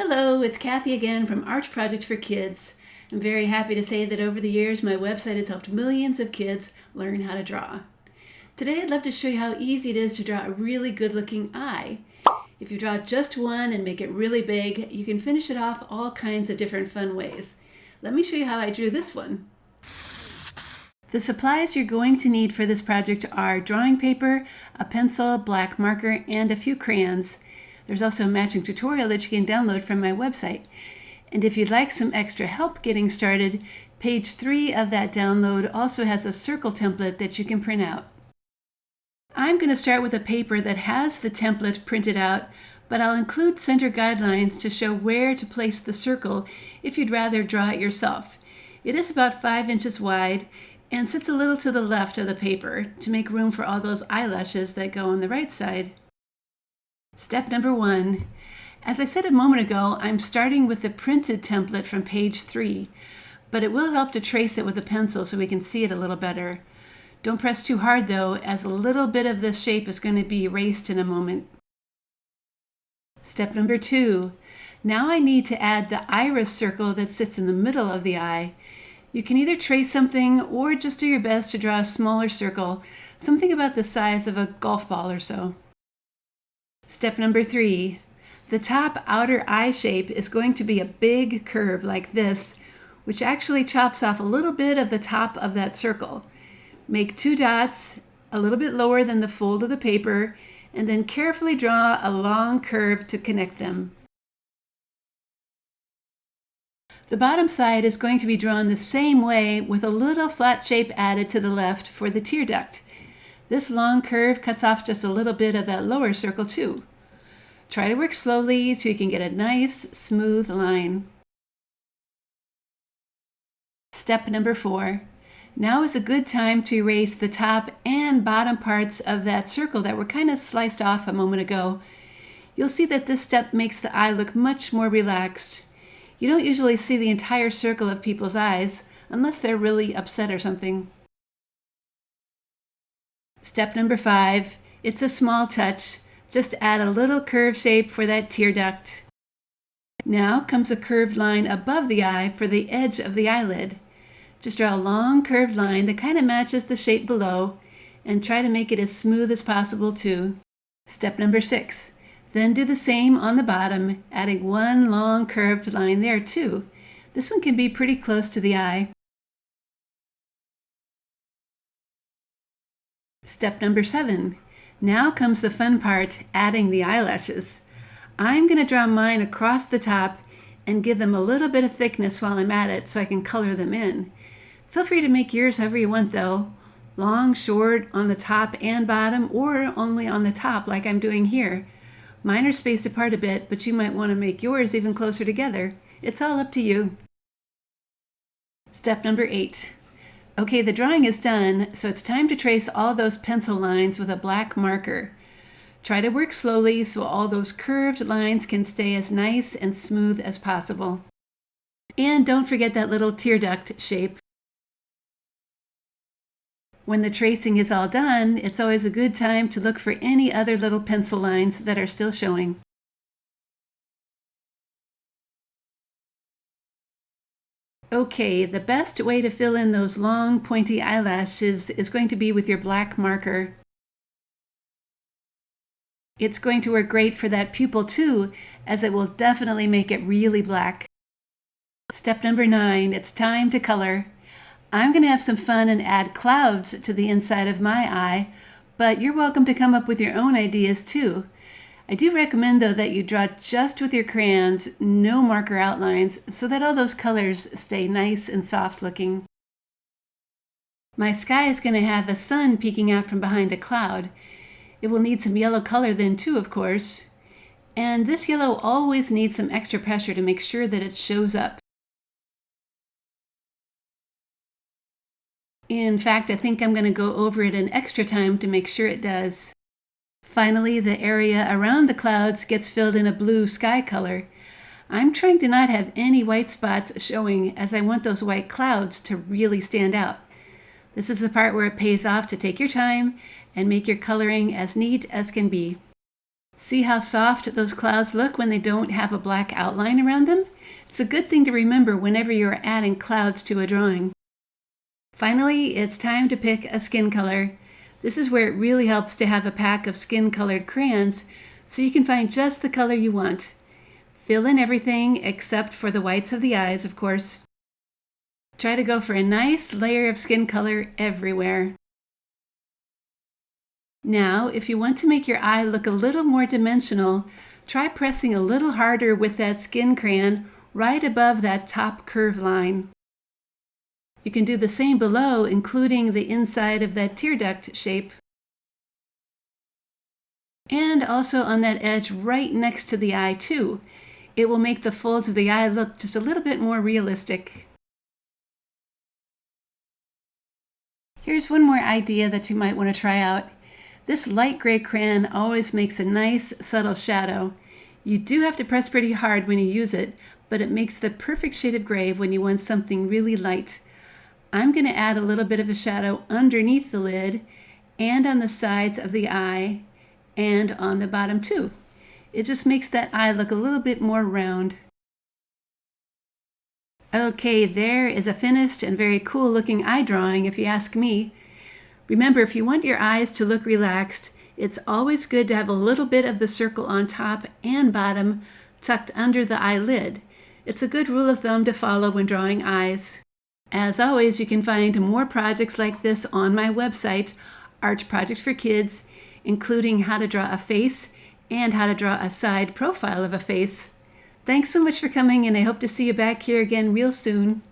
Hello, it's Kathy again from Arch Projects for Kids. I'm very happy to say that over the years my website has helped millions of kids learn how to draw. Today I'd love to show you how easy it is to draw a really good looking eye. If you draw just one and make it really big, you can finish it off all kinds of different fun ways. Let me show you how I drew this one. The supplies you're going to need for this project are drawing paper, a pencil, black marker, and a few crayons. There's also a matching tutorial that you can download from my website. And if you'd like some extra help getting started, page 3 of that download also has a circle template that you can print out. I'm going to start with a paper that has the template printed out, but I'll include center guidelines to show where to place the circle if you'd rather draw it yourself. It is about 5 inches wide and sits a little to the left of the paper to make room for all those eyelashes that go on the right side. Step number 1. As I said a moment ago, I'm starting with the printed template from page 3, but it will help to trace it with a pencil so we can see it a little better. Don't press too hard though, as a little bit of this shape is going to be erased in a moment. Step number 2. Now I need to add the iris circle that sits in the middle of the eye. You can either trace something or just do your best to draw a smaller circle, something about the size of a golf ball or so. Step number 3. The top outer eye shape is going to be a big curve like this, which actually chops off a little bit of the top of that circle. Make 2 dots a little bit lower than the fold of the paper, and then carefully draw a long curve to connect them. The bottom side is going to be drawn the same way with a little flat shape added to the left for the tear duct. This long curve cuts off just a little bit of that lower circle too. Try to work slowly so you can get a nice, smooth line. Step number 4. Now is a good time to erase the top and bottom parts of that circle that were kind of sliced off a moment ago. You'll see that this step makes the eye look much more relaxed. You don't usually see the entire circle of people's eyes unless they're really upset or something. Step number 5, it's a small touch. Just add a little curve shape for that tear duct. Now comes a curved line above the eye for the edge of the eyelid. Just draw a long curved line that kind of matches the shape below and try to make it as smooth as possible too. Step number 6, then do the same on the bottom, adding one long curved line there too. This one can be pretty close to the eye. Step number 7. Now comes the fun part, adding the eyelashes. I'm going to draw mine across the top and give them a little bit of thickness while I'm at it so I can color them in. Feel free to make yours however you want though. Long, short, on the top and bottom, or only on the top like I'm doing here. Mine are spaced apart a bit, but you might want to make yours even closer together. It's all up to you. Step number 8. Okay, the drawing is done, so it's time to trace all those pencil lines with a black marker. Try to work slowly so all those curved lines can stay as nice and smooth as possible. And don't forget that little tear duct shape. When the tracing is all done, it's always a good time to look for any other little pencil lines that are still showing. Okay, the best way to fill in those long pointy eyelashes is going to be with your black marker. It's going to work great for that pupil too, as it will definitely make it really black. Step number 9, it's time to color. I'm going to have some fun and add clouds to the inside of my eye, but you're welcome to come up with your own ideas too. I do recommend though that you draw just with your crayons, no marker outlines, so that all those colors stay nice and soft looking. My sky is going to have a sun peeking out from behind a cloud. It will need some yellow color then too, of course. And this yellow always needs some extra pressure to make sure that it shows up. In fact, I think I'm going to go over it an extra time to make sure it does. Finally, the area around the clouds gets filled in a blue sky color. I'm trying to not have any white spots showing as I want those white clouds to really stand out. This is the part where it pays off to take your time and make your coloring as neat as can be. See how soft those clouds look when they don't have a black outline around them? It's a good thing to remember whenever you're adding clouds to a drawing. Finally, it's time to pick a skin color. This is where it really helps to have a pack of skin-colored crayons so you can find just the color you want. Fill in everything except for the whites of the eyes, of course. Try to go for a nice layer of skin color everywhere. Now, if you want to make your eye look a little more dimensional, try pressing a little harder with that skin crayon right above that top curve line. You can do the same below, including the inside of that tear duct shape. And also on that edge right next to the eye too. It will make the folds of the eye look just a little bit more realistic. Here's one more idea that you might want to try out. This light gray crayon always makes a nice subtle shadow. You do have to press pretty hard when you use it, but it makes the perfect shade of gray when you want something really light. I'm going to add a little bit of a shadow underneath the lid and on the sides of the eye and on the bottom too. It just makes that eye look a little bit more round. Okay, there is a finished and very cool looking eye drawing if you ask me. Remember, if you want your eyes to look relaxed, it's always good to have a little bit of the circle on top and bottom tucked under the eyelid. It's a good rule of thumb to follow when drawing eyes. As always, you can find more projects like this on my website, Arch Projects for Kids, including how to draw a face and how to draw a side profile of a face. Thanks so much for coming, and I hope to see you back here again real soon.